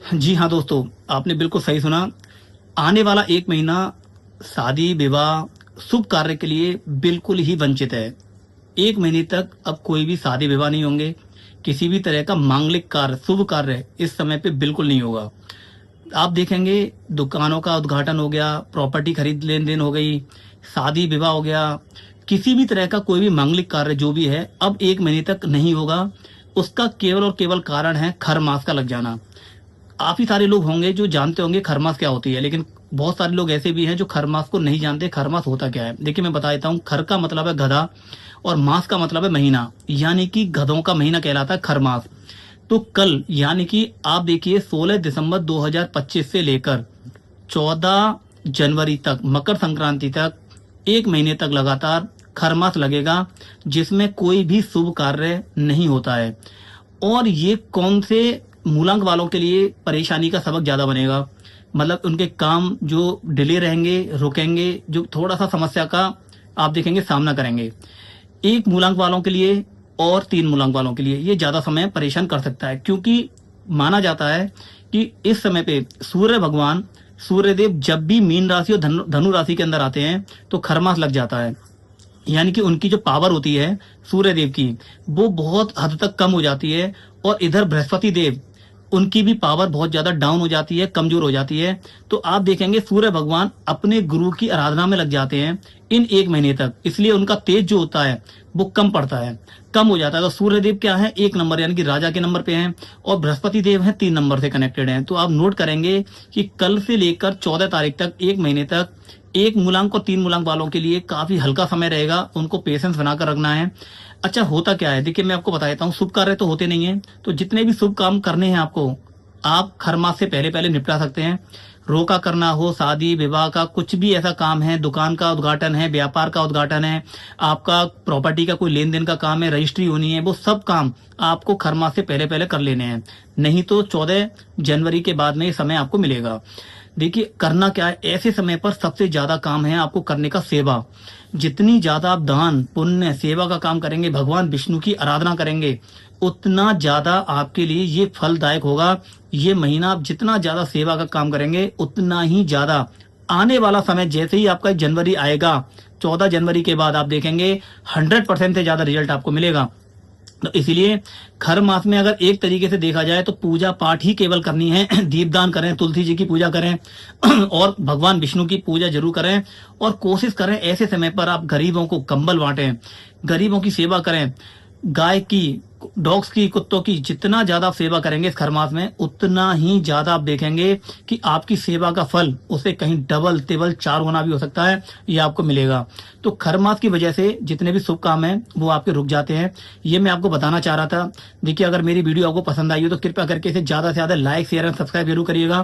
जी हाँ दोस्तों, आपने बिल्कुल सही सुना। आने वाला 1 महीना शादी, विवाह, शुभ कार्य के लिए बिल्कुल ही वंचित है। 1 महीने तक अब कोई भी शादी विवाह नहीं होंगे, किसी भी तरह का मांगलिक कार्य, शुभ कार्य इस समय पे बिल्कुल नहीं होगा। आप देखेंगे दुकानों का उद्घाटन हो गया, प्रॉपर्टी खरीद लेन-देन हो गई, शादी विवाह हो गया, किसी भी तरह का कोई भी मांगलिक कार्य जो भी है, अब 1 महीने तक नहीं होगा। उसका केवल और केवल कारण है खर मास का लग जाना। काफ़ी सारे लोग होंगे जो जानते होंगे खरमास क्या होती है, लेकिन बहुत सारे लोग ऐसे भी हैं जो खरमास को नहीं जानते खरमास होता क्या है। देखिए मैं बता देता हूँ, खर का मतलब है गधा और मास का मतलब है महीना, यानी कि गधों का महीना कहलाता है खरमास। तो कल यानी कि आप देखिए 16 दिसंबर 2025 से लेकर 14 जनवरी तक, मकर संक्रांति तक, 1 महीने तक लगातार खरमास लगेगा, जिसमें कोई भी शुभ कार्य नहीं होता है। और ये कौन से मूलांक वालों के लिए परेशानी का सबक ज़्यादा बनेगा, मतलब उनके काम जो डिले रहेंगे, रुकेंगे, जो थोड़ा-सा समस्या का आप देखेंगे सामना करेंगे। 1 मूलांक वालों के लिए और 3 मूलांक वालों के लिए ये ज़्यादा समय परेशान कर सकता है, क्योंकि माना जाता है कि इस समय पे सूर्य भगवान, सूर्यदेव जब भी मीन राशि और धनु राशि के अंदर आते हैं, तो खरमास लग जाता है। यानी कि उनकी जो पावर होती है सूर्य देव की, वो बहुत हद तक कम हो जाती है। और इधर बृहस्पति देव, उनकी भी पावर बहुत ज्यादा डाउन हो जाती है, कमजोर हो जाती है। तो आप देखेंगे सूर्य भगवान अपने गुरु की आराधना में लग जाते हैं इन 1 महीने तक, इसलिए उनका तेज जो होता है वो कम पड़ता है, कम हो जाता है। तो सूर्य देव क्या है, 1 नंबर यानी कि राजा के नंबर पे हैं, और बृहस्पति देव है 3 नंबर से कनेक्टेड हैं। तो आप नोट करेंगे कि कल से लेकर 14 तारीख तक, 1 महीने तक, 1 मूलांक और 3 मूलांक वालों के लिए काफी हल्का समय रहेगा, उनको पेशेंस बनाकर रखना है। अच्छा होता क्या है, देखिए मैं आपको बता देता हूँ, शुभ कार्य तो होते नहीं है, तो जितने भी शुभ काम करने हैं आपको, आप खर मास से पहले पहले निपटा सकते हैं। रोका करना हो, शादी विवाह का कुछ भी ऐसा काम है, दुकान का उद्घाटन है, व्यापार का उद्घाटन है, आपका प्रॉपर्टी का कोई लेन देन का काम है, रजिस्ट्री होनी है, वो सब काम आपको खर मास से पहले पहले कर लेने हैं। नहीं तो 14 जनवरी के बाद में ये समय आपको मिलेगा। देखिए करना क्या है, ऐसे समय पर सबसे ज्यादा काम है आपको करने का सेवा। जितनी ज्यादा आप दान पुण्य सेवा का काम करेंगे, भगवान विष्णु की आराधना करेंगे, उतना ज्यादा आपके लिए ये फलदायक होगा। ये महीना आप जितना ज्यादा सेवा का काम करेंगे, उतना ही ज्यादा आने वाला समय, जैसे ही आपका जनवरी आएगा, 14 जनवरी के बाद आप देखेंगे 100% से ज्यादा रिजल्ट आपको मिलेगा। तो इसीलिए खर मास में अगर एक तरीके से देखा जाए तो पूजा पाठ ही केवल करनी है। दीपदान करें, तुलसी जी की पूजा करें, और भगवान विष्णु की पूजा जरूर करें। और कोशिश करें ऐसे समय पर आप गरीबों को कंबल बांटें, गरीबों की सेवा करें, गाय की, डॉग्स की, कुत्तों की, जितना ज्यादा आप सेवा करेंगे इस खरमास में, उतना ही ज्यादा आप देखेंगे कि आपकी सेवा का फल उसे कहीं डबल तिबल 4 गुना भी हो सकता है, ये आपको मिलेगा। तो खरमास की वजह से जितने भी शुभ काम हैं वो आपके रुक जाते हैं, ये मैं आपको बताना चाह रहा था। देखिए अगर मेरी वीडियो आपको पसंद आई हो तो कृपया करके इसे ज्यादा से ज्यादा लाइक, शेयर और सब्सक्राइब जरूर करिएगा।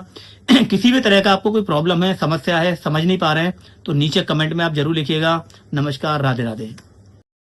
किसी भी तरह का आपको कोई प्रॉब्लम है, समस्या है, समझ नहीं पा रहे हैं, तो नीचे कमेंट में आप जरूर लिखिएगा। नमस्कार, राधे राधे।